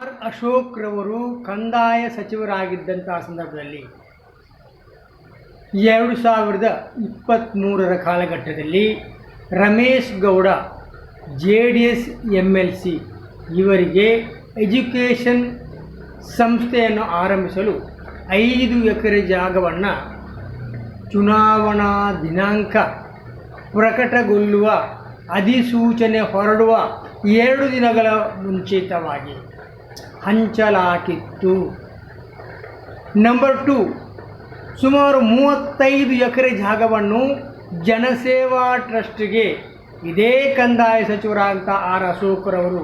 ಅಶೋಕ್ ರವರು ಕಂದಾಯ ಸಚಿವರಾಗಿದ್ದಂತಹ ಸಂದರ್ಭದಲ್ಲಿ 2023ರ ಕಾಲಘಟ್ಟದಲ್ಲಿ ರಮೇಶ್ ಗೌಡ JDS MLC ಇವರಿಗೆ ಎಜುಕೇಷನ್ ಸಂಸ್ಥೆಯನ್ನು ಆರಂಭಿಸಲು 5 ಎಕರೆ ಜಾಗವನ್ನು ಚುನಾವಣಾ ದಿನಾಂಕ ಪ್ರಕಟಗೊಳ್ಳುವ ಅಧಿಸೂಚನೆ ಹೊರಡುವ 2 ದಿನಗಳ ಮುಂಚಿತವಾಗಿ ಹಂಚಲಾಗಿತ್ತು. ನಂಬರ್ 2, ಸುಮಾರು 35 ಎಕರೆ ಜಾಗವನ್ನು ಜನಸೇವಾ ಟ್ರಸ್ಟ್ಗೆ ಇದೇ ಕಂದಾಯ ಸಚಿವರಾದಂಥ ಅಶೋಕ್ ರವರು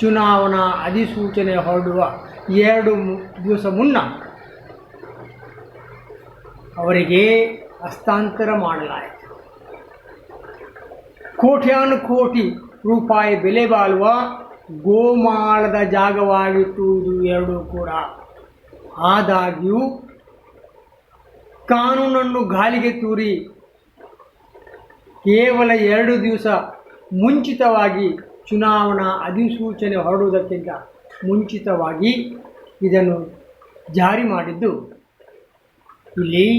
ಚುನಾವಣಾ ಅಧಿಸೂಚನೆ ಹೊರಡುವ 2 ದಿವಸ ಮುನ್ನ ಅವರಿಗೆ ಹಸ್ತಾಂತರ ಮಾಡಲಾಯಿತು. ಕೋಟ್ಯಾನುಕೋಟಿ ರೂಪಾಯಿ ಬೆಲೆ ಬಾಳುವ ಗೋಮಾಳದ ಜಾಗವಾಗಿತ್ತು ಇದು 2 ಕೂಡ. ಆದಾಗ್ಯೂ ಕಾನೂನನ್ನು ಗಾಳಿಗೆ ತೂರಿ ಕೇವಲ 2 ದಿವಸ ಮುಂಚಿತವಾಗಿ ಚುನಾವಣಾ ಅಧಿಸೂಚನೆ ಹೊರಡುವುದಕ್ಕಿಂತ ಮುಂಚಿತವಾಗಿ ಇದನ್ನು ಜಾರಿ ಮಾಡಿದ್ದು ಇಲ್ಲಿ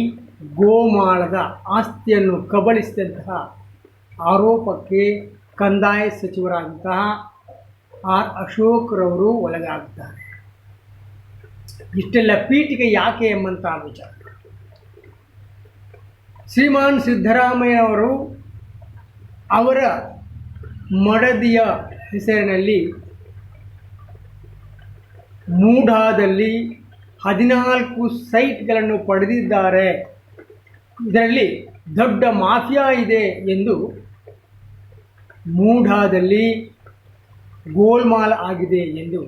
ಗೋಮಾಳದ ಆಸ್ತಿಯನ್ನು ಕಬಳಿಸಿದಂತಹ ಆರೋಪಕ್ಕೆ ಕಂದಾಯ ಸಚಿವರಾದಂತಹ ಅಶೋಕ್ ರವರು ಒಳಗಾಗುತ್ತಾರೆ. ಇಷ್ಟೆಲ್ಲ ಪೀಠಿಕೆ ಯಾಕೆ ಎಂಬಂತಹ ವಿಚಾರ. ಶ್ರೀಮಾನ್ ಸಿದ್ದರಾಮಯ್ಯವರು ಅವರ ಮಡದಿಯ ಹೆಸರಿನಲ್ಲಿ ಮೂಢಾದಲ್ಲಿ 14 ಸೈಟ್ಗಳನ್ನು ಪಡೆದಿದ್ದಾರೆ. ಇದರಲ್ಲಿ ದೊಡ್ಡ ಮಾಫಿಯಾ ಇದೆ ಎಂದು ಮೂಢಾದಲ್ಲಿ ಗೋಲ್ಮಾಲ್ ಆಗಿದೆ ಎಂದು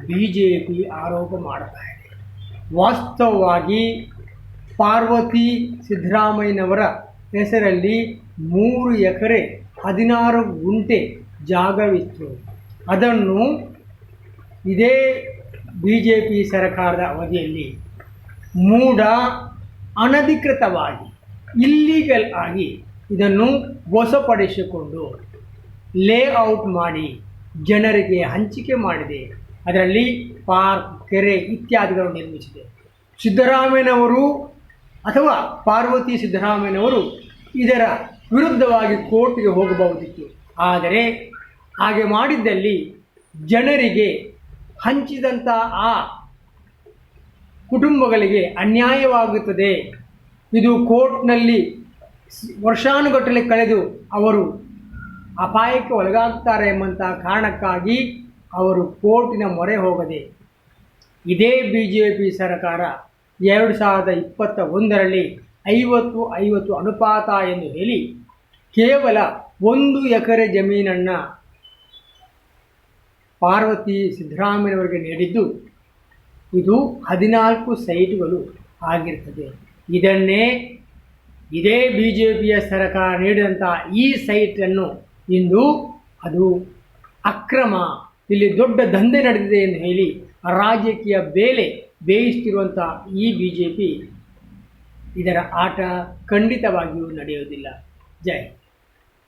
BJP ಆರೋಪ ಮಾಡ್ತಾ ಇದೆ. ವಾಸ್ತವವಾಗಿ ಪಾರ್ವತಿ ಸಿದ್ದರಾಮಯ್ಯನವರ ಹೆಸರಲ್ಲಿ 3 ಎಕರೆ 16 ಗುಂಟೆ ಜಾಗವಿತ್ತು. ಅದನ್ನು ಇದೇ BJP ಸರ್ಕಾರದ ಅವಧಿಯಲ್ಲಿ ಮೂಢ ಅನಧಿಕೃತವಾಗಿ ಇಲ್ಲೀಗಲ್ ಆಗಿ ಇದನ್ನು ವಶಪಡಿಸಿಕೊಂಡು ಲೇಔಟ್ ಮಾಡಿ ಜನರಿಗೆ ಹಂಚಿಕೆ ಮಾಡಿದೆ. ಅದರಲ್ಲಿ ಪಾರ್ಕ್, ಕೆರೆ ಇತ್ಯಾದಿಗಳನ್ನು ನಿರ್ಮಿಸಿದೆ. ಸಿದ್ದರಾಮಯ್ಯನವರು ಅಥವಾ ಪಾರ್ವತಿ ಸಿದ್ದರಾಮಯ್ಯನವರು ಇದರ ವಿರುದ್ಧವಾಗಿ ಕೋರ್ಟ್ಗೆ ಹೋಗಬಹುದಿತ್ತು. ಆದರೆ ಹಾಗೆ ಮಾಡಿದ್ದಲ್ಲಿ ಜನರಿಗೆ ಹಂಚಿದಂಥ ಆ ಕುಟುಂಬಗಳಿಗೆ ಅನ್ಯಾಯವಾಗುತ್ತದೆ. ಇದು ಕೋರ್ಟ್ನಲ್ಲಿ ವರ್ಷಾನುಗಟ್ಟಲೆ ಕಳೆದು ಅವರು ಅಪಾಯಕ್ಕೆ ಒಳಗಾಗ್ತಾರೆ ಎಂಬಂಥ ಕಾರಣಕ್ಕಾಗಿ ಅವರು ಕೋರ್ಟಿನ ಮೊರೆ ಹೋಗದೆ ಇದೇ BJP ಸರ್ಕಾರ 2021ರಲ್ಲಿ 50-50 ಅನುಪಾತ ಎಂದು ಹೇಳಿ ಕೇವಲ 1 ಎಕರೆ ಜಮೀನನ್ನು ಪಾರ್ವತಿ ಸಿದ್ದರಾಮಯ್ಯನವರಿಗೆ ನೀಡಿದ್ದು ಇದು 14 ಸೈಟ್ಗಳು ಆಗಿರ್ತದೆ. ಇದನ್ನೇ ಇದೇ BJPಯ ಸರ್ಕಾರ ನೀಡಿದಂಥ ಈ ಸೈಟನ್ನು ಇಂದು ಅದು ಅಕ್ರಮ, ಇಲ್ಲಿ ದೊಡ್ಡ ದಂಧೆ ನಡೆದಿದೆ ಎಂದು ಹೇಳಿ ರಾಜಕೀಯ ಬೇಯಿಸ್ತಿರುವಂಥ ಈ BJP ಇದರ ಆಟ ಖಂಡಿತವಾಗಿಯೂ ನಡೆಯುವುದಿಲ್ಲ. ಜೈ